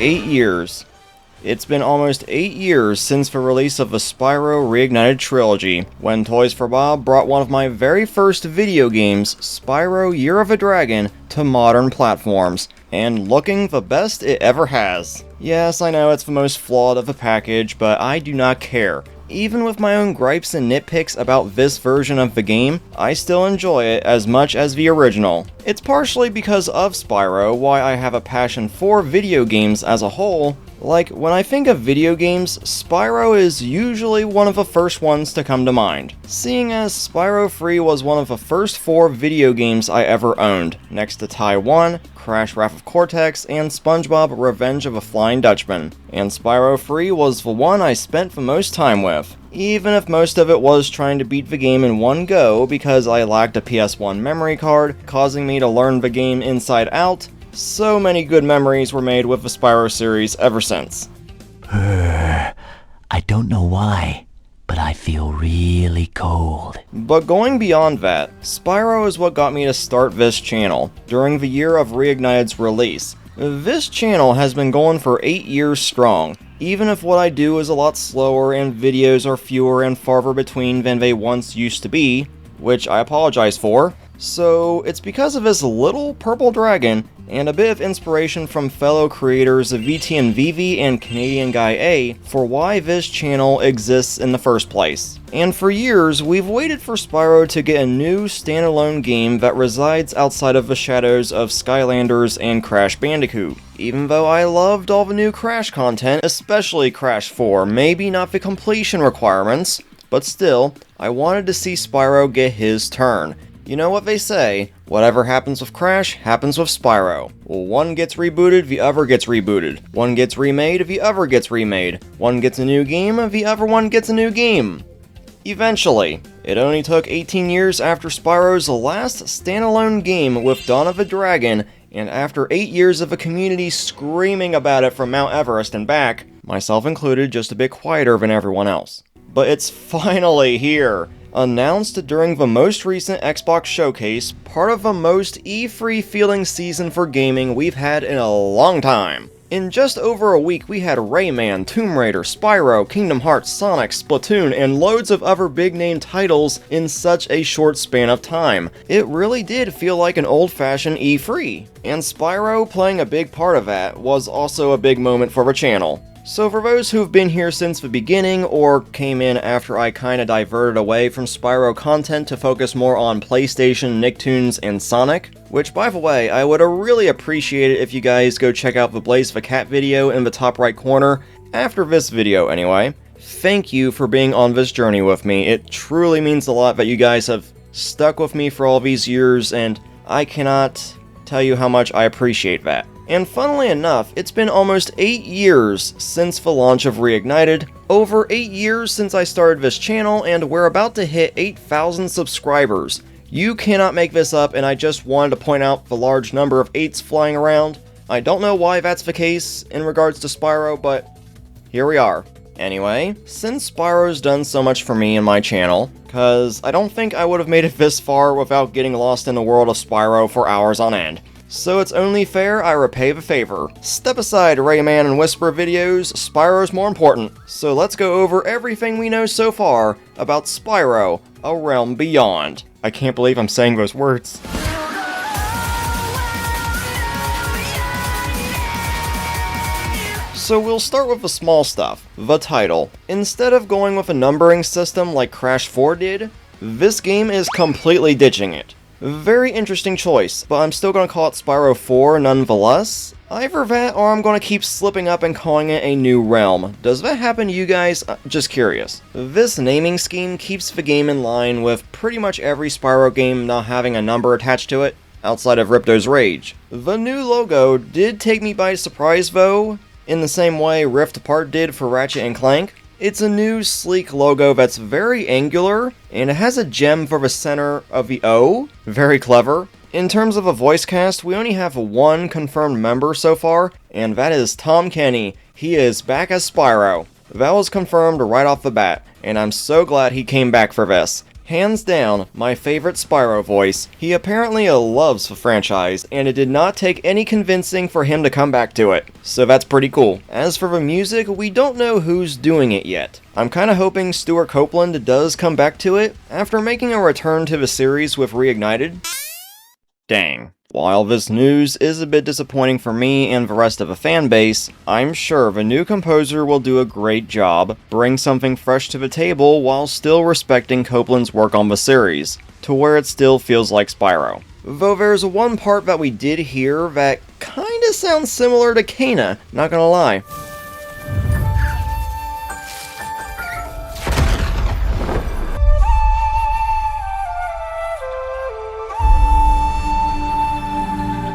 8 years. It's been almost 8 years since the release of the Spyro Reignited trilogy, when Toys for Bob brought one of my very first video games, Spyro Year of the Dragon, to modern platforms, and looking the best it ever has. Yes, I know it's the most flawed of the package, but I do not care. Even with my own gripes and nitpicks about this version of the game, I still enjoy it as much as the original. It's partially because of Spyro why I have a passion for video games as a whole. Like, when I think of video games, Spyro is usually one of the first ones to come to mind, seeing as Spyro 3 was one of the first 4 video games I ever owned, next to Taiwan, Crash Wrath of Cortex, and SpongeBob Revenge of the Flying Dutchman. And Spyro 3 was the one I spent the most time with, even if most of it was trying to beat the game in one go because I lacked a PS1 memory card, causing me to learn the game inside out. So many good memories were made with the Spyro series ever since. I don't know why, but I feel really cold. But going beyond that, Spyro is what got me to start this channel during the year of Reignited's release. This channel has been going for 8 years strong, even if what I do is a lot slower and videos are fewer and farther between than they once used to be, which I apologize for. So it's because of this little purple dragon and a bit of inspiration from fellow creators VTMVV and Canadian Guy A for why this channel exists in the first place. And for years, we've waited for Spyro to get a new standalone game that resides outside of the shadows of Skylanders and Crash Bandicoot. Even though I loved all the new Crash content, especially Crash 4, maybe not the completion requirements, but still, I wanted to see Spyro get his turn. You know what they say, whatever happens with Crash, happens with Spyro. Well, one gets rebooted, the other gets rebooted. One gets remade, the other gets remade. One gets a new game, the other one gets a new game. Eventually, it only took 18 years after Spyro's last standalone game with Dawn of the Dragon, and after 8 years of a community screaming about it from Mount Everest and back, myself included, just a bit quieter than everyone else. But it's finally here! Announced during the most recent Xbox showcase, part of the most E3 feeling season for gaming we've had in a long time. In just over a week, we had Rayman, Tomb Raider, Spyro, Kingdom Hearts, Sonic, Splatoon, and loads of other big-name titles in such a short span of time. It really did feel like an old-fashioned E3. And Spyro playing a big part of that was also a big moment for the channel. So for those who've been here since the beginning, or came in after I kinda diverted away from Spyro content to focus more on PlayStation, Nicktoons, and Sonic, which by the way, I would really appreciate it if you guys go check out the Blaze the Cat video in the top right corner, after this video anyway. Thank you for being on this journey with me. It truly means a lot that you guys have stuck with me for all these years, and I cannot tell you how much I appreciate that. And funnily enough, it's been almost 8 years since the launch of Reignited, over 8 years since I started this channel, and we're about to hit 8,000 subscribers. You cannot make this up, and I just wanted to point out the large number of 8s flying around. I don't know why that's the case in regards to Spyro, but here we are. Anyway, since Spyro's done so much for me and my channel, cause I don't think I would have made it this far without getting lost in the world of Spyro for hours on end. So it's only fair I repay the favor. Step aside Rayman and Whisper videos, Spyro's more important. So let's go over everything we know so far about Spyro, A Realm Beyond. I can't believe I'm saying those words. So we'll start with the small stuff, the title. Instead of going with a numbering system like Crash 4 did, this game is completely ditching it. Very interesting choice, but I'm still going to call it Spyro 4 nonetheless. Either that, or I'm going to keep slipping up and calling it a new realm. Does that happen to you guys? Just curious. This naming scheme keeps the game in line with pretty much every Spyro game not having a number attached to it, outside of Ripto's Rage. The new logo did take me by surprise though, in the same way Rift Apart did for Ratchet and Clank. It's a new, sleek logo that's very angular, and it has a gem for the center of the O. Very clever. In terms of a voice cast, we only have one confirmed member so far, and that is Tom Kenny. He is back as Spyro. That was confirmed right off the bat, and I'm so glad he came back for this. Hands down, my favorite Spyro voice. He apparently loves the franchise, and it did not take any convincing for him to come back to it. So that's pretty cool. As for the music, we don't know who's doing it yet. I'm kinda hoping Stuart Copeland does come back to it, after making a return to the series with Reignited. Dang. While this news is a bit disappointing for me and the rest of the fanbase, I'm sure the new composer will do a great job, bring something fresh to the table while still respecting Copeland's work on the series, to where it still feels like Spyro. Though there's one part that we did hear that kinda sounds similar to Kana, not gonna lie.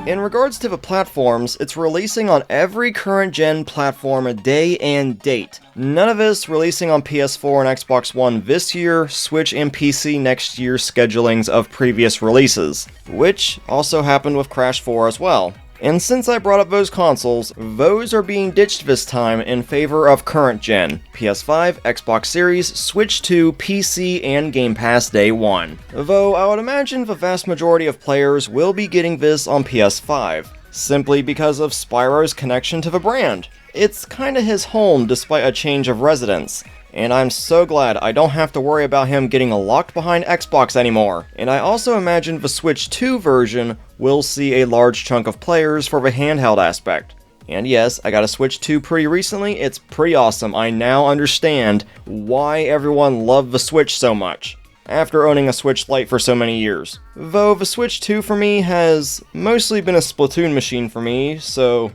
In regards to the platforms, it's releasing on every current gen platform day and date. None of this releasing on PS4 and Xbox One this year, Switch and PC next year schedulings of previous releases, which also happened with Crash 4 as well. And since I brought up those consoles, those are being ditched this time in favor of current gen, PS5, Xbox Series, Switch 2, PC, and Game Pass Day 1. Though I would imagine the vast majority of players will be getting this on PS5, simply because of Spyro's connection to the brand. It's kinda his home despite a change of residence. And I'm so glad I don't have to worry about him getting locked behind Xbox anymore. And I also imagine the Switch 2 version will see a large chunk of players for the handheld aspect. And yes, I got a Switch 2 pretty recently, it's pretty awesome. I now understand why everyone loved the Switch so much, after owning a Switch Lite for so many years. Though the Switch 2 for me has mostly been a Splatoon machine for me, so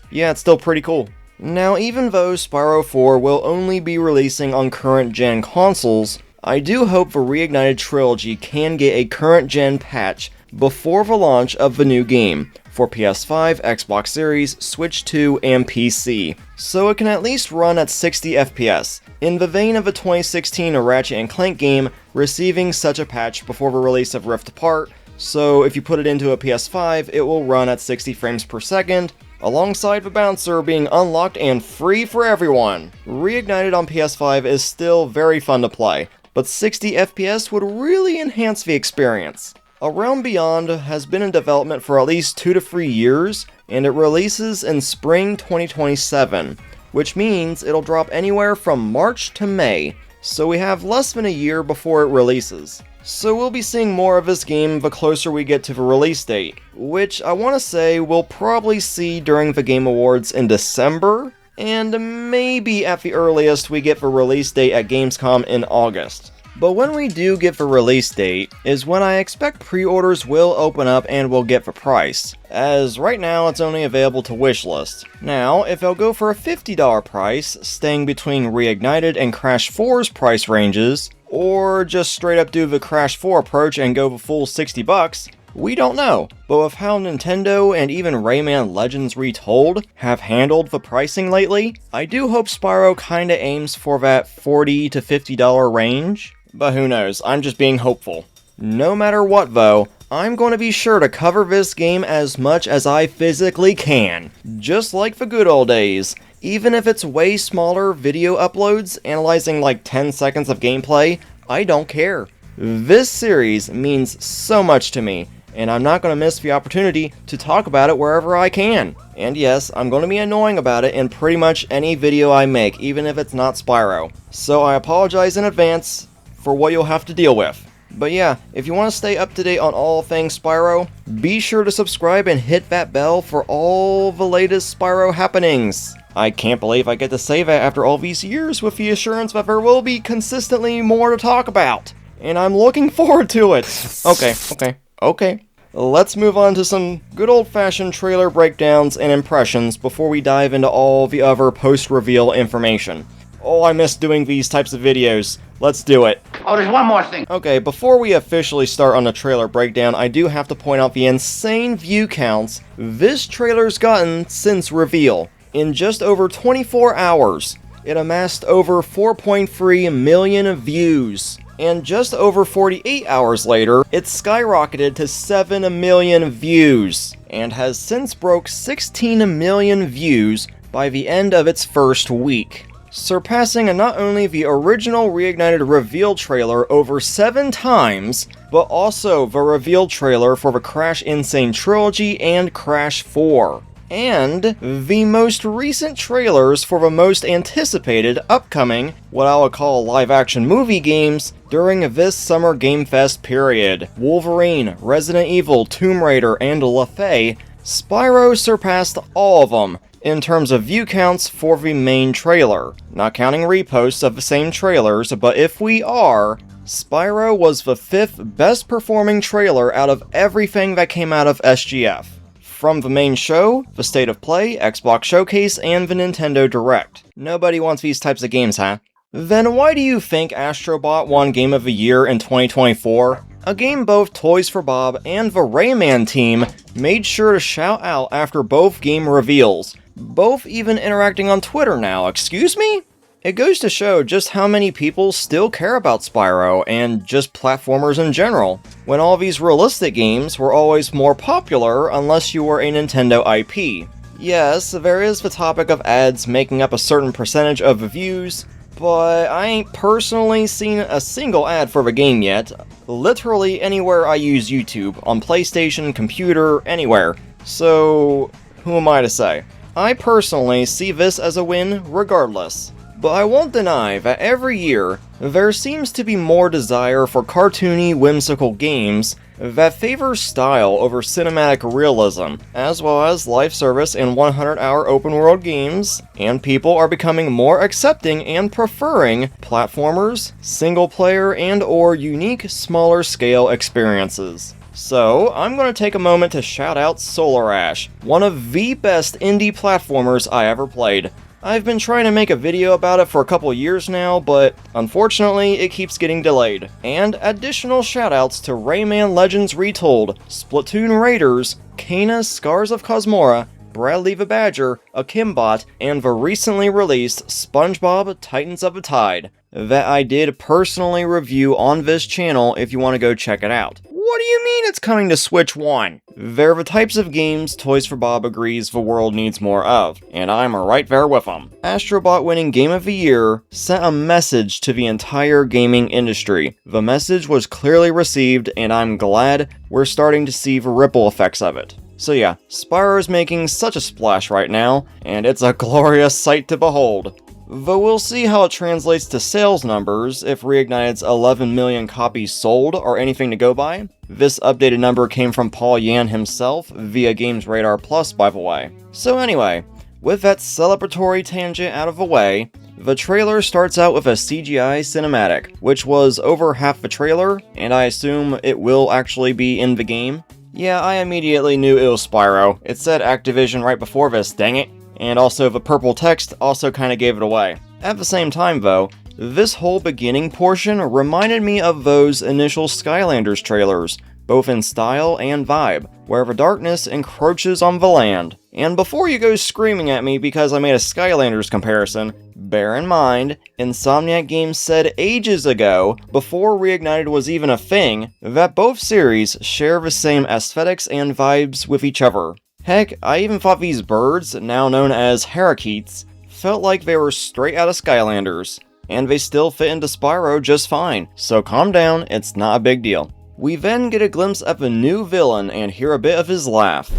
yeah, it's still pretty cool. Now, even though Spyro 4 will only be releasing on current-gen consoles, I do hope the Reignited trilogy can get a current-gen patch before the launch of the new game for PS5, Xbox Series, Switch 2, and PC, so it can at least run at 60 FPS, in the vein of the 2016 Ratchet & Clank game receiving such a patch before the release of Rift Apart, so if you put it into a PS5, it will run at 60 frames per second, alongside the bouncer being unlocked and free for everyone. Reignited on PS5 is still very fun to play, but 60 FPS would really enhance the experience. A Realm Beyond has been in development for at least 2 to 3 years, and it releases in spring 2027, which means it'll drop anywhere from March to May, so we have less than a year before it releases. So we'll be seeing more of this game the closer we get to the release date, which I want to say we'll probably see during the Game Awards in December, and maybe at the earliest we get the release date at Gamescom in August. But when we do get the release date is when I expect pre-orders will open up and we'll get the price, as right now it's only available to wishlist. Now, if they'll go for a $50 price, staying between Reignited and Crash 4's price ranges, or just straight up do the Crash 4 approach and go the full $60, we don't know. But with how Nintendo and even Rayman Legends Retold have handled the pricing lately, I do hope Spyro kinda aims for that $40 to $50 range. But who knows, I'm just being hopeful. No matter what though, I'm going to be sure to cover this game as much as I physically can, just like the good old days. Even if it's way smaller video uploads, analyzing like 10 seconds of gameplay, I don't care. This series means so much to me, and I'm not going to miss the opportunity to talk about it wherever I can. And yes, I'm going to be annoying about it in pretty much any video I make, even if it's not Spyro. So I apologize in advance for what you'll have to deal with. But yeah, if you want to stay up to date on all things Spyro, be sure to subscribe and hit that bell for all the latest Spyro happenings. I can't believe I get to say that after all these years with the assurance that there will be consistently more to talk about. And I'm looking forward to it. Okay. Let's move on to some good old-fashioned trailer breakdowns and impressions before we dive into all the other post-reveal information. Oh, I miss doing these types of videos. Let's do it. Oh, there's one more thing. Okay, before we officially start on the trailer breakdown, I do have to point out the insane view counts this trailer's gotten since reveal. In just over 24 hours, it amassed over 4.3 million views. And just over 48 hours later, it skyrocketed to 7 million views, and has since broke 16 million views by the end of its first week. surpassing not only the original Reignited reveal trailer over 7 times, but also the reveal trailer for the Crash Insane Trilogy and Crash 4. And the most recent trailers for the most anticipated upcoming, what I would call live-action movie games, during this Summer Game Fest period. Wolverine, Resident Evil, Tomb Raider, and LaFay, Spyro surpassed all of them in terms of view counts for the main trailer. Not counting reposts of the same trailers, but if we are, Spyro was the 5th best performing trailer out of everything that came out of SGF. From the main show, the State of Play, Xbox Showcase, and the Nintendo Direct. Nobody wants these types of games, huh? Then why do you think Astro Bot won Game of the Year in 2024? A game both Toys for Bob and the Rayman team made sure to shout out after both game reveals. Both even interacting on Twitter now, excuse me? It goes to show just how many people still care about Spyro, and just platformers in general, when all these realistic games were always more popular unless you were a Nintendo IP. Yes, there is the topic of ads making up a certain percentage of the views, but I ain't personally seen a single ad for the game yet, literally anywhere I use YouTube, on PlayStation, computer, anywhere, so who am I to say? I personally see this as a win regardless. But I won't deny that every year, there seems to be more desire for cartoony, whimsical games that favor style over cinematic realism, as well as live service and 100-hour open-world games, and people are becoming more accepting and preferring platformers, single-player, and/or unique, smaller-scale experiences. So, I'm going to take a moment to shout out Solar Ash, one of the best indie platformers I ever played. I've been trying to make a video about it for a couple years now, but unfortunately it keeps getting delayed. And additional shoutouts to Rayman Legends Retold, Splatoon Raiders, Kana's Scars of Cosmora, Bradley the Badger, Akimbot, and the recently released SpongeBob Titans of the Tide, that I did personally review on this channel if you want to go check it out. What do you mean it's coming to Switch 1? They're the types of games Toys for Bob agrees the world needs more of, and I'm right there with them. Astro Bot winning Game of the Year sent a message to the entire gaming industry. The message was clearly received, and I'm glad we're starting to see the ripple effects of it. So yeah, Spyro's making such a splash right now, and it's a glorious sight to behold. Though we'll see how it translates to sales numbers if Reignited's 11 million copies sold are anything to go by. This updated number came from Paul Yan himself via Games Radar Plus, by the way. So anyway, with that celebratory tangent out of the way, the trailer starts out with a CGI cinematic, which was over half the trailer, and I assume it will actually be in the game. Yeah, I immediately knew it was Spyro. It said Activision right before this, dang it. And also the purple text also kinda gave it away. At the same time though, this whole beginning portion reminded me of those initial Skylanders trailers, both in style and vibe, where the darkness encroaches on the land. And before you go screaming at me because I made a Skylanders comparison, bear in mind, Insomniac Games said ages ago, before Reignited was even a thing, that both series share the same aesthetics and vibes with each other. Heck, I even thought these birds, now known as parakeets, felt like they were straight out of Skylanders, and they still fit into Spyro just fine, so calm down, it's not a big deal. We then get a glimpse of a new villain and hear a bit of his laugh.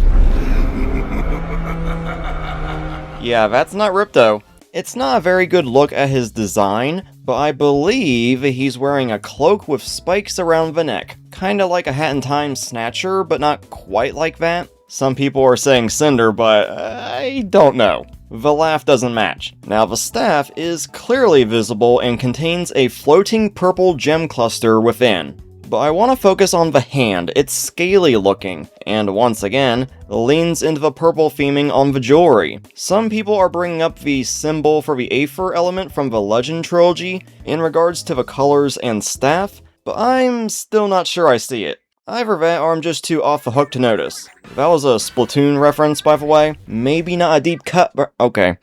Yeah, that's not Ripto. It's not a very good look at his design, but I believe he's wearing a cloak with spikes around the neck. Kinda like a Hat in Time Snatcher, but not quite like that. Some people are saying Cinder, but I don't know. The laugh doesn't match. Now the staff is clearly visible and contains a floating purple gem cluster within. But I want to focus on the hand. It's scaly looking, and once again, leans into the purple theming on the jewelry. Some people are bringing up the symbol for the Aether element from the Legend trilogy in regards to the colors and staff, but I'm still not sure I see it. Either that or I'm just too off the hook to notice. That was a Splatoon reference, by the way. Maybe not a deep cut, but okay,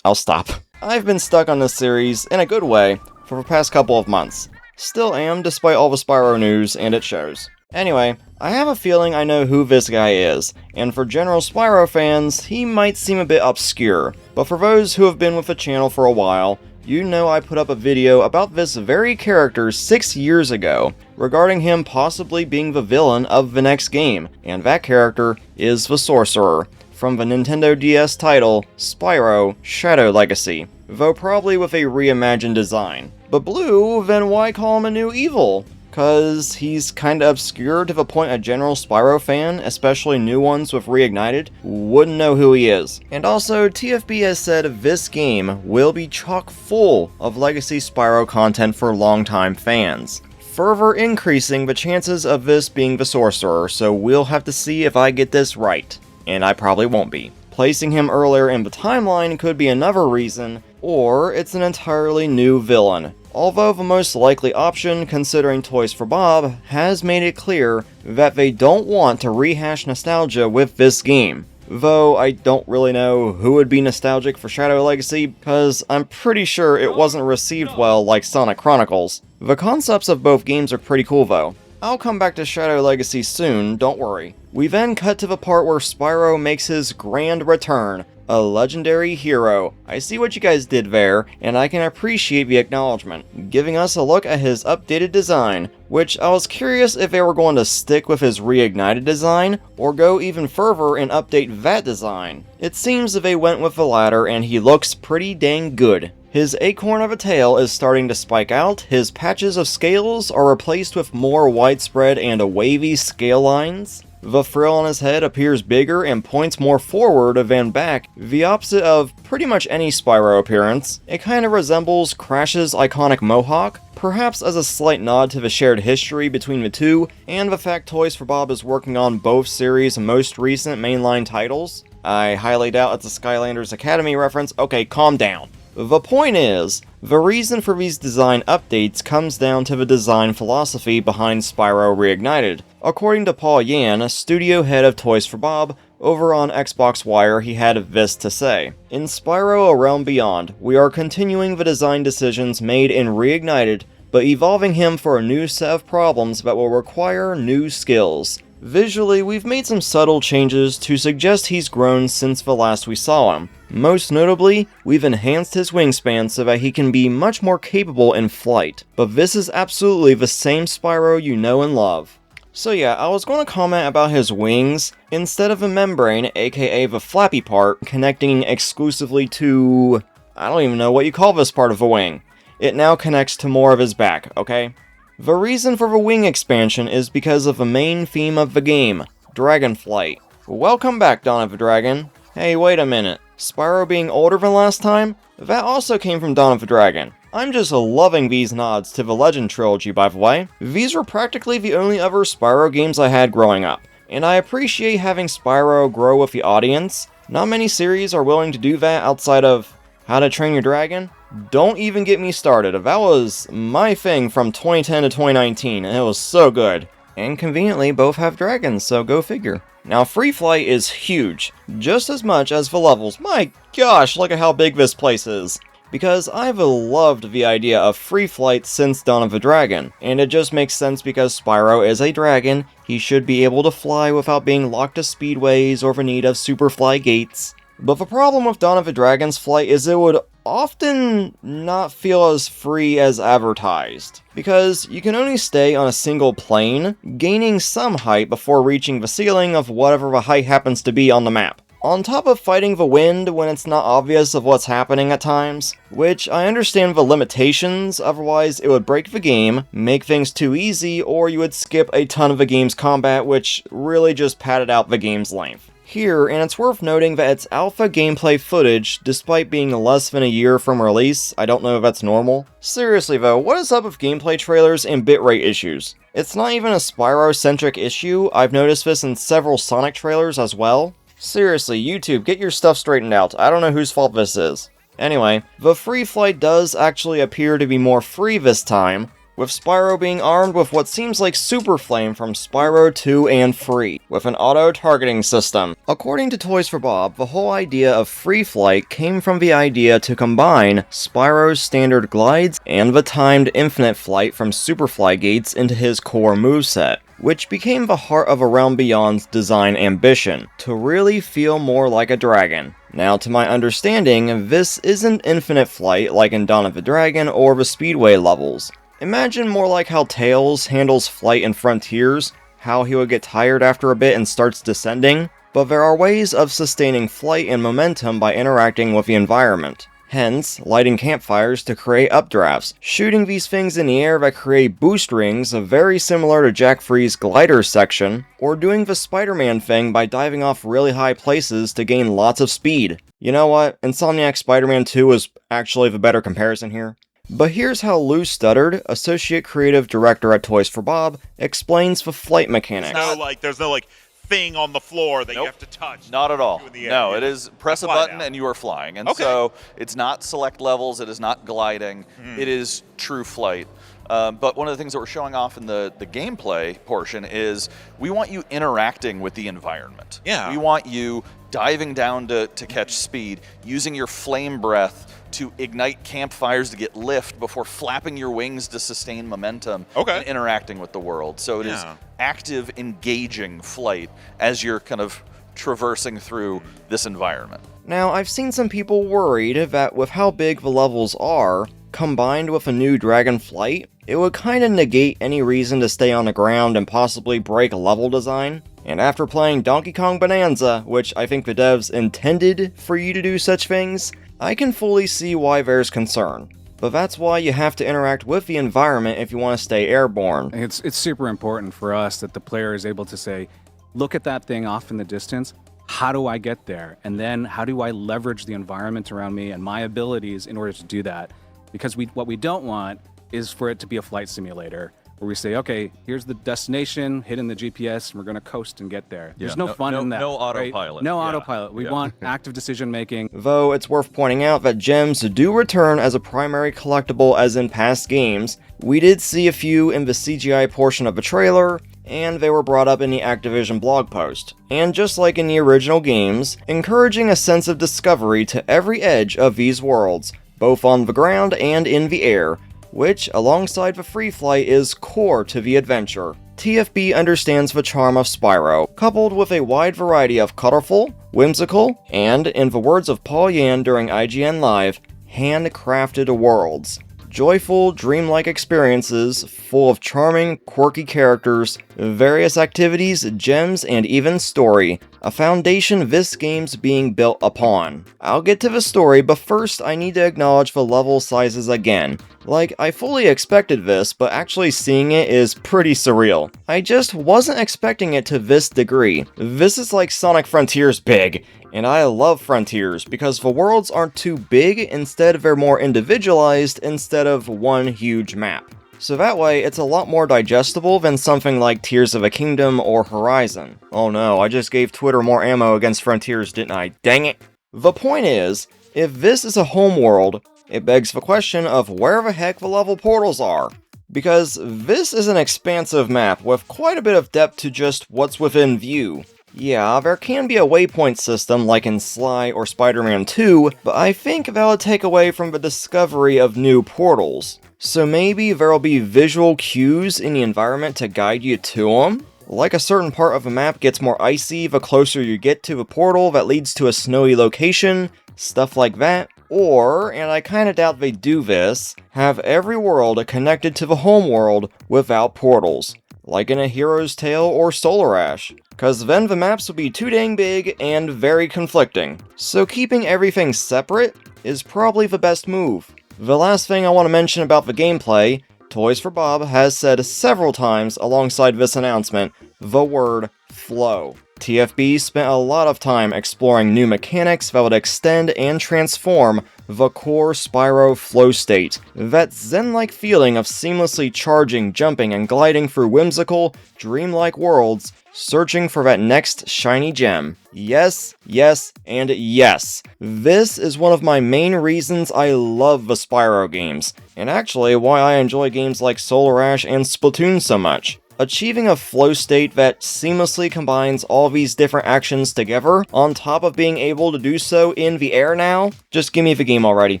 I'll stop. I've been stuck on this series, in a good way, for the past couple of months. Still am, despite all the Spyro news, and it shows. Anyway, I have a feeling I know who this guy is, and for general Spyro fans, he might seem a bit obscure, but for those who have been with the channel for a while, you know I put up a video about this very character 6 years ago, regarding him possibly being the villain of the next game, and that character is the Sorcerer, from the Nintendo DS title, Spyro Shadow Legacy, though probably with a reimagined design. But Blue, then why call him a new evil? Cause he's kinda obscure to the point a general Spyro fan, especially new ones with Reignited, wouldn't know who he is. And also, TFB has said this game will be chock full of legacy Spyro content for longtime fans, further increasing the chances of this being the Sorcerer, so we'll have to see if I get this right. And I probably won't be. Placing him earlier in the timeline could be another reason, or it's an entirely new villain. Although the most likely option, considering Toys for Bob, has made it clear that they don't want to rehash nostalgia with this game. Though I don't really know who would be nostalgic for Shadow Legacy, because I'm pretty sure it wasn't received well like Sonic Chronicles. The concepts of both games are pretty cool though. I'll come back to Shadow Legacy soon, don't worry. We then cut to the part where Spyro makes his grand return, a legendary hero. I see what you guys did there, and I can appreciate the acknowledgement, giving us a look at his updated design, which I was curious if they were going to stick with his reignited design, or go even further and update that design. It seems that they went with the latter, and he looks pretty dang good. His acorn of a tail is starting to spike out, his patches of scales are replaced with more widespread and wavy scale lines. The frill on his head appears bigger and points more forward than back, the opposite of pretty much any Spyro appearance. It kinda resembles Crash's iconic mohawk, perhaps as a slight nod to the shared history between the two, and the fact Toys for Bob is working on both series' most recent mainline titles. I highly doubt it's a Skylanders Academy reference. Okay, calm down. The point is, the reason for these design updates comes down to the design philosophy behind Spyro Reignited. According to Paul Yan, studio head of Toys for Bob, over on Xbox Wire he had this to say. In Spyro A Realm Beyond, we are continuing the design decisions made in Reignited, but evolving him for a new set of problems that will require new skills. Visually, we've made some subtle changes to suggest he's grown since the last we saw him. Most notably, we've enhanced his wingspan so that he can be much more capable in flight. But this is absolutely the same Spyro you know and love. So yeah, I was going to comment about his wings. Instead of a membrane, aka the flappy part, connecting exclusively to... I don't even know what you call this part of the wing. It now connects to more of his back, okay? The reason for the wing expansion is because of the main theme of the game, Dragon Flight. Welcome back, Dawn of the Dragon. Hey, wait a minute. Spyro being older than last time? That also came from Dawn of the Dragon. I'm just loving these nods to the Legend trilogy, by the way. These were practically the only other Spyro games I had growing up, and I appreciate having Spyro grow with the audience. Not many series are willing to do that outside of How to Train Your Dragon. Don't even get me started. That was my thing from 2010 to 2019, and it was so good. And conveniently, both have dragons, so go figure. Now, Free Flight is huge, just as much as the levels. My gosh, look at how big this place is. Because I've loved the idea of Free Flight since Dawn of the Dragon, and it just makes sense because Spyro is a dragon, he should be able to fly without being locked to speedways or the need of Superfly gates. But the problem with Dawn of the Dragon's flight is it would often not feel as free as advertised, because you can only stay on a single plane, gaining some height before reaching the ceiling of whatever the height happens to be on the map. On top of fighting the wind when it's not obvious of what's happening at times, which I understand the limitations, otherwise it would break the game, make things too easy, or you would skip a ton of the game's combat, which really just padded out the game's length. Here, and it's worth noting that it's alpha gameplay footage, despite being less than a year from release. I don't know if that's normal. Seriously though, what is up with gameplay trailers and bitrate issues? It's not even a Spyro-centric issue, I've noticed this in several Sonic trailers as well. Seriously, YouTube, get your stuff straightened out. I don't know whose fault this is. Anyway, the Free Flight does actually appear to be more free this time, with Spyro being armed with what seems like Super Flame from Spyro 2 and Free, with an auto-targeting system. According to Toys for Bob, the whole idea of Free Flight came from the idea to combine Spyro's standard glides and the timed infinite flight from Superfly gates into his core moveset. which became the heart of A Realm Beyond's design ambition, to really feel more like a dragon. Now, to my understanding, this isn't infinite flight like in Dawn of the Dragon or the Speedway levels. Imagine more like how Tails handles flight in Frontiers, how he would get tired after a bit and starts descending, but there are ways of sustaining flight and momentum by interacting with the environment. Hence, lighting campfires to create updrafts, shooting these things in the air that create boost rings very similar to Jack Free's glider section, or doing the Spider-Man thing by diving off really high places to gain lots of speed. You know what? Insomniac Spider-Man 2 is actually the better comparison here. But here's how Lou Studdard, Associate Creative Director at Toys for Bob, explains the flight mechanics. There's no thing on the floor that you have to touch. Not at all. No, it is press a button down. and you are flying. And so it's not select levels, it is not gliding, it is true flight. But one of the things that we're showing off in the gameplay portion is we want you interacting with the environment. Yeah. We want you diving down to catch speed, using your flame breath to ignite campfires to get lift before flapping your wings to sustain momentum and interacting with the world. So it is active, engaging flight as you're kind of traversing through this environment. Now, I've seen some people worried that with how big the levels are, combined with a new dragon flight, it would kinda negate any reason to stay on the ground and possibly break level design. And after playing Donkey Kong Bonanza, which I think the devs intended for you to do such things, I can fully see why there's concern. But that's why you have to interact with the environment if you want to stay airborne. It's super important for us that the player is able to say, look at that thing off in the distance, how do I get there? And then how do I leverage the environment around me and my abilities in order to do that? Because what we don't want is for it to be a flight simulator where we say, okay, here's the destination, hit in the GPS, and we're going to coast and get there. There's no fun in that. No right? autopilot. No autopilot. We want active decision making. Though it's worth pointing out that gems do return as a primary collectible as in past games. We did see a few in the CGI portion of the trailer, and they were brought up in the Activision blog post. And just like in the original games, encouraging a sense of discovery to every edge of these worlds, both on the ground and in the air, which, alongside the free flight, is core to the adventure. TFB understands the charm of Spyro, coupled with a wide variety of colorful, whimsical, and, in the words of Paul Yan during IGN Live, handcrafted worlds. Joyful, dreamlike experiences full of charming, quirky characters, various activities, gems, and even story. A foundation this game's being built upon. I'll get to the story, but first I need to acknowledge the level sizes again. Like, I fully expected this, but actually seeing it is pretty surreal. I just wasn't expecting it to this degree. This is like Sonic Frontiers big. And I love Frontiers because the worlds aren't too big, instead they're more individualized instead of one huge map. So that way, it's a lot more digestible than something like Tears of a Kingdom or Horizon. Oh no, I just gave Twitter more ammo against Frontiers, didn't I? Dang it! The point is, if this is a home world, it begs the question of where the heck the level portals are. Because this is an expansive map with quite a bit of depth to just what's within view. Yeah, there can be a waypoint system like in Sly or Spider-Man 2, but I think that would take away from the discovery of new portals. So maybe there'll be visual cues in the environment to guide you to them? Like a certain part of a map gets more icy the closer you get to the portal that leads to a snowy location, stuff like that. Or, and I kinda doubt they do this, have every world connected to the home world without portals. Like in A Hero's Tale or Solar Ash, cause then the maps would be too dang big and very conflicting. So keeping everything separate is probably the best move. The last thing I want to mention about the gameplay, Toys for Bob has said several times alongside this announcement, the word flow. TFB spent a lot of time exploring new mechanics that would extend and transform the core Spyro flow state. That zen-like feeling of seamlessly charging, jumping, and gliding through whimsical, dreamlike worlds, searching for that next shiny gem. Yes, yes, and yes. This is one of my main reasons I love the Spyro games, and actually why I enjoy games like Solar Ash and Splatoon so much. Achieving a flow state that seamlessly combines all these different actions together, on top of being able to do so in the air now? Just give me the game already.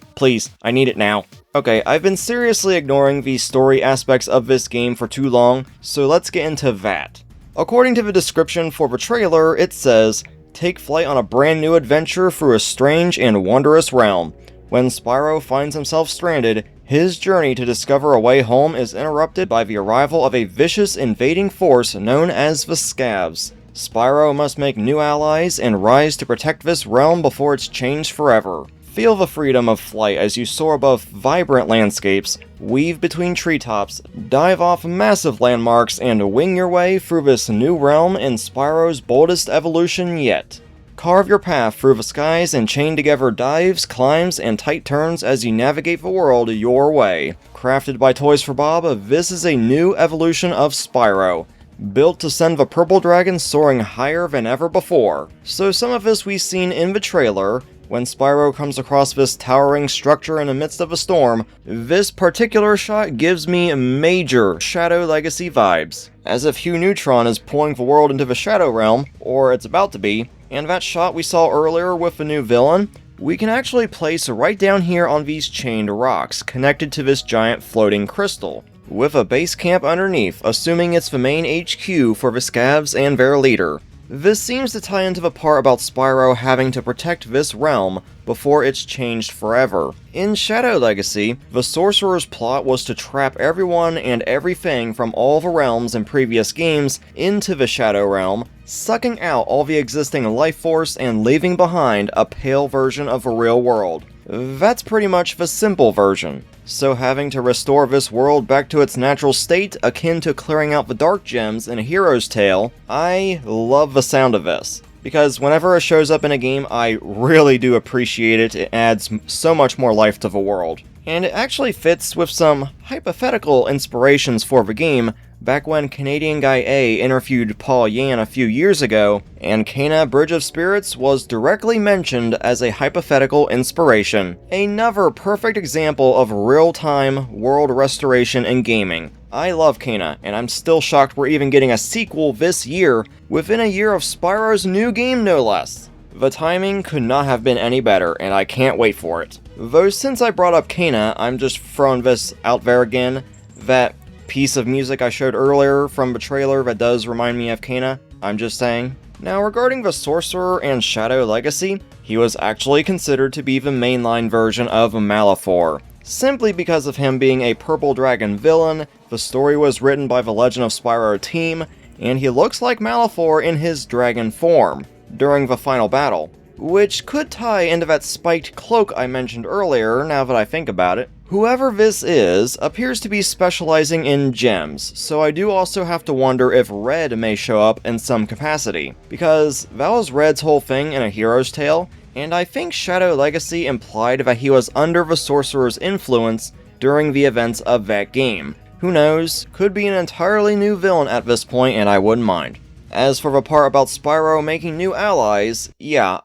Please, I need it now. Okay, I've been seriously ignoring the story aspects of this game for too long, so let's get into that. According to the description for the trailer, it says, "Take flight on a brand new adventure through a strange and wondrous realm. When Spyro finds himself stranded, his journey to discover a way home is interrupted by the arrival of a vicious invading force known as the Scavs. Spyro must make new allies and rise to protect this realm before it's changed forever. Feel the freedom of flight as you soar above vibrant landscapes, weave between treetops, dive off massive landmarks, and wing your way through this new realm in Spyro's boldest evolution yet. Carve your path through the skies and chain together dives, climbs, and tight turns as you navigate the world your way. Crafted by Toys for Bob, this is a new evolution of Spyro, built to send the purple dragon soaring higher than ever before." So some of this we've seen in the trailer. When Spyro comes across this towering structure in the midst of a storm, this particular shot gives me major Shadow Legacy vibes, as if Hugh Neutron is pulling the world into the Shadow Realm, or it's about to be, and that shot we saw earlier with the new villain, we can actually place right down here on these chained rocks, connected to this giant floating crystal, with a base camp underneath, assuming it's the main HQ for the Scavs and their leader. This seems to tie into the part about Spyro having to protect this realm before it's changed forever. In Shadow Legacy, the Sorcerer's plot was to trap everyone and everything from all the realms in previous games into the Shadow Realm, sucking out all the existing life force and leaving behind a pale version of the real world. That's pretty much the simple version. So having to restore this world back to its natural state, akin to clearing out the dark gems in a hero's tale, I love the sound of this. Because whenever it shows up in a game, I really do appreciate it. It adds so much more life to the world. And it actually fits with some hypothetical inspirations for the game, back when Canadian Guy A interviewed Paul Yan a few years ago, and Kena Bridge of Spirits was directly mentioned as a hypothetical inspiration. Another perfect example of real-time world restoration in gaming. I love Kena, and I'm still shocked we're even getting a sequel this year, within a year of Spyro's new game no less. The timing could not have been any better, and I can't wait for it. Though since I brought up Kena, I'm just throwing this out there again, that piece of music I showed earlier from the trailer that does remind me of Kena, I'm just saying. Now regarding the Sorcerer and Shadow Legacy, he was actually considered to be the mainline version of Malefor. Simply because of him being a Purple Dragon villain, the story was written by the Legend of Spyro team, and he looks like Malefor in his dragon form during the final battle, which could tie into that spiked cloak I mentioned earlier now that I think about it. Whoever this is appears to be specializing in gems, so I do also have to wonder if Red may show up in some capacity, because that was Red's whole thing in A Hero's Tale, and I think Shadow Legacy implied that he was under the Sorcerer's influence during the events of that game. Who knows, could be an entirely new villain at this point and I wouldn't mind. As for the part about Spyro making new allies,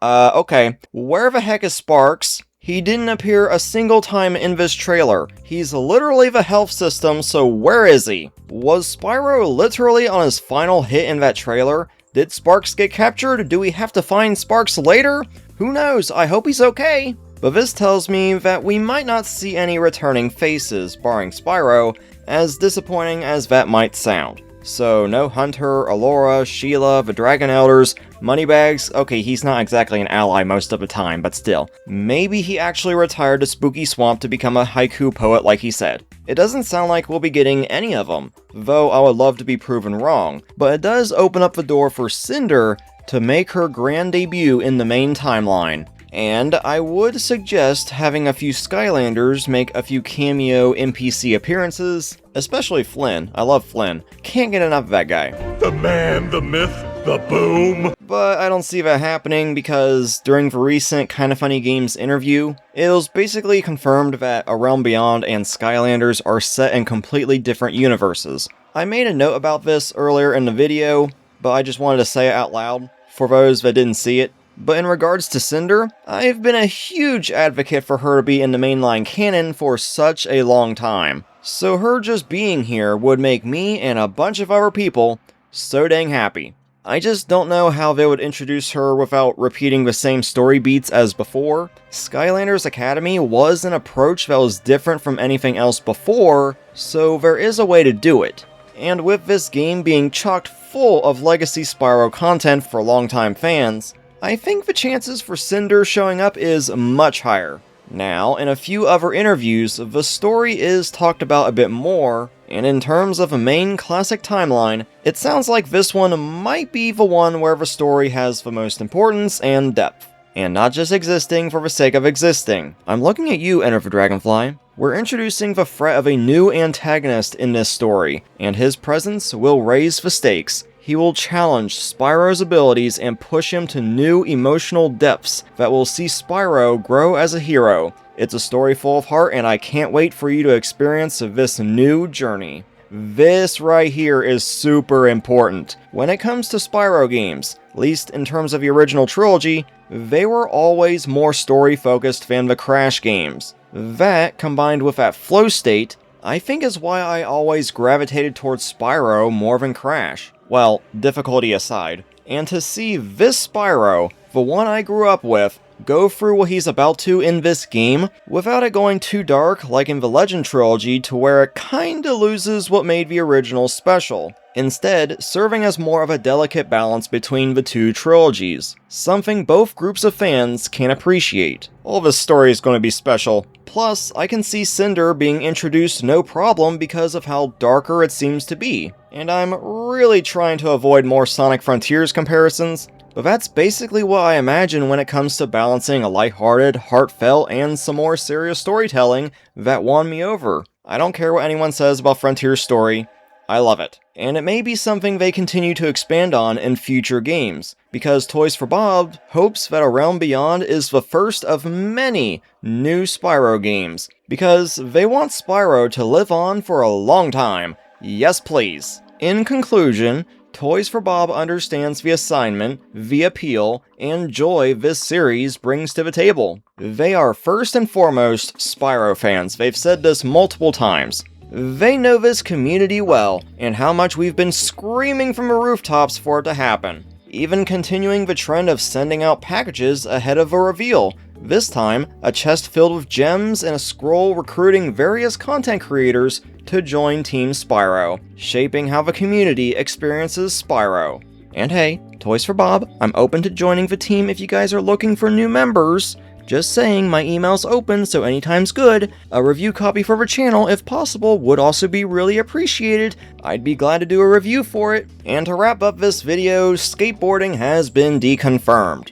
okay, where the heck is Sparks? He didn't appear a single time in this trailer. He's literally the health system, so where is he? Was Spyro literally on his final hit in that trailer? Did Sparks get captured? Do we have to find Sparks later? Who knows, I hope he's okay. But this tells me that we might not see any returning faces, barring Spyro, as disappointing as that might sound. So no Hunter, Alora, Sheila, the Dragon Elders, Moneybags. Okay, he's not exactly an ally most of the time, but still. Maybe he actually retired to Spooky Swamp to become a haiku poet like he said. It doesn't sound like we'll be getting any of them, though I would love to be proven wrong. But it does open up the door for Cynder to make her grand debut in the main timeline. And I would suggest having a few Skylanders make a few cameo NPC appearances, especially Flynn. I love Flynn. Can't get enough of that guy. The man, the myth, the boom. But I don't see that happening because during the recent Kinda Funny Games interview, it was basically confirmed that A Realm Beyond and Skylanders are set in completely different universes. I made a note about this earlier in the video, but I just wanted to say it out loud for those that didn't see it. But in regards to Cynder, I've been a huge advocate for her to be in the mainline canon for such a long time. so her just being here would make me and a bunch of other people so dang happy. I just don't know how they would introduce her without repeating the same story beats as before. Skylanders Academy was an approach that was different from anything else before, so there is a way to do it. And with this game being chocked full of legacy Spyro content for longtime fans, I think the chances for Cynder showing up is much higher. Now, in a few other interviews, the story is talked about a bit more, and in terms of a main classic timeline, it sounds like this one might be the one where the story has the most importance and depth. And not just existing for the sake of existing. I'm looking at you, Enter the Dragonfly. We're introducing the threat of a new antagonist in this story, and his presence will raise the stakes. He will challenge Spyro's abilities and push him to new emotional depths that will see Spyro grow as a hero. It's a story full of heart, and I can't wait for you to experience this new journey. This right here is super important. When it comes to Spyro games, at least in terms of the original trilogy, they were always more story-focused than the Crash games. That, combined with that flow state, I think is why I always gravitated towards Spyro more than Crash. Well, difficulty aside. And to see this Spyro, the one I grew up with, go through what he's about to in this game, without it going too dark like in the Legend trilogy to where it kinda loses what made the original special. Instead, serving as more of a delicate balance between the two trilogies. Something both groups of fans can appreciate. All this story is going to be special. Plus, I can see Cynder being introduced no problem because of how darker it seems to be. And I'm really trying to avoid more Sonic Frontiers comparisons, but that's basically what I imagine when it comes to balancing a lighthearted, heartfelt, and some more serious storytelling that won me over. I don't care what anyone says about Frontier's story, I love it. And it may be something they continue to expand on in future games, because Toys for Bob hopes that A Realm Beyond is the first of many new Spyro games, because they want Spyro to live on for a long time. Yes please. In conclusion, Toys for Bob understands the assignment, the appeal, and joy this series brings to the table. They are first and foremost Spyro fans. They've said this multiple times. They know this community well, and how much we've been screaming from the rooftops for it to happen. Even continuing the trend of sending out packages ahead of a reveal. This time, a chest filled with gems and a scroll recruiting various content creators to join Team Spyro, shaping how the community experiences Spyro. And hey, Toys for Bob, I'm open to joining the team if you guys are looking for new members. Just saying, my email's open, so anytime's good. A review copy for the channel, if possible, would also be really appreciated. I'd be glad to do a review for it. And to wrap up this video, skateboarding has been deconfirmed.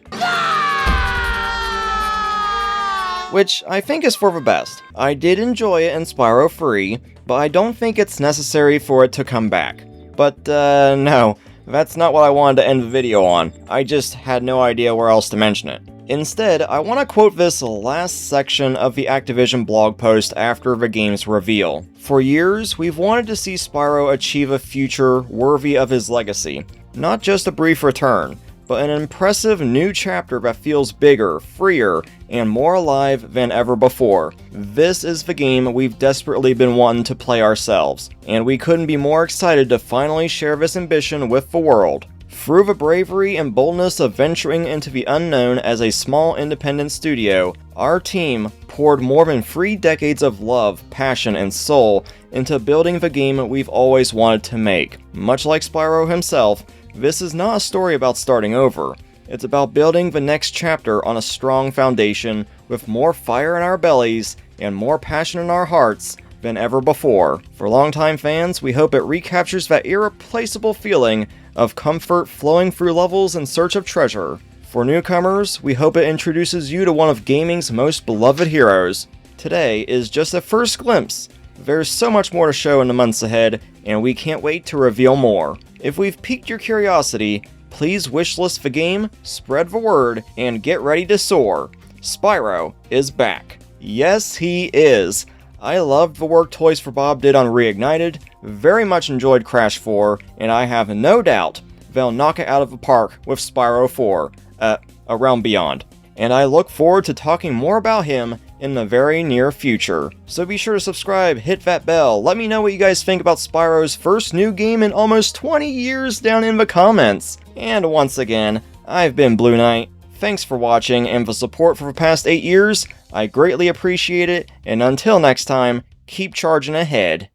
Which I think is for the best. I did enjoy it in Spyro 3, but I don't think it's necessary for it to come back. But, no, that's not what I wanted to end the video on. I just had no idea where else to mention it. Instead, I want to quote this last section of the Activision blog post after the game's reveal. For years, we've wanted to see Spyro achieve a future worthy of his legacy. Not just a brief return, but an impressive new chapter that feels bigger, freer, and more alive than ever before. This is the game we've desperately been wanting to play ourselves, and we couldn't be more excited to finally share this ambition with the world. Through the bravery and boldness of venturing into the unknown as a small independent studio, our team poured more than 3 decades of love, passion, and soul into building the game we've always wanted to make. Much like Spyro himself, this is not a story about starting over. It's about building the next chapter on a strong foundation with more fire in our bellies and more passion in our hearts than ever before. For longtime fans, we hope it recaptures that irreplaceable feeling of comfort flowing through levels in search of treasure. For newcomers, we hope it introduces you to one of gaming's most beloved heroes. Today is just a first glimpse. There's so much more to show in the months ahead, and we can't wait to reveal more. If we've piqued your curiosity, please wishlist the game, spread the word, and get ready to soar. Spyro is back. Yes, he is. I loved the work Toys for Bob did on Reignited, very much enjoyed Crash 4, and I have no doubt they'll knock it out of the park with Spyro 4, A Realm Beyond. And I look forward to talking more about him in the very near future. So be sure to subscribe, hit that bell, let me know what you guys think about Spyro's first new game in almost 20 years down in the comments. And once again, I've been BlueKnight. Thanks for watching and the support for the past 8 years. I greatly appreciate it, and until next time, keep charging ahead.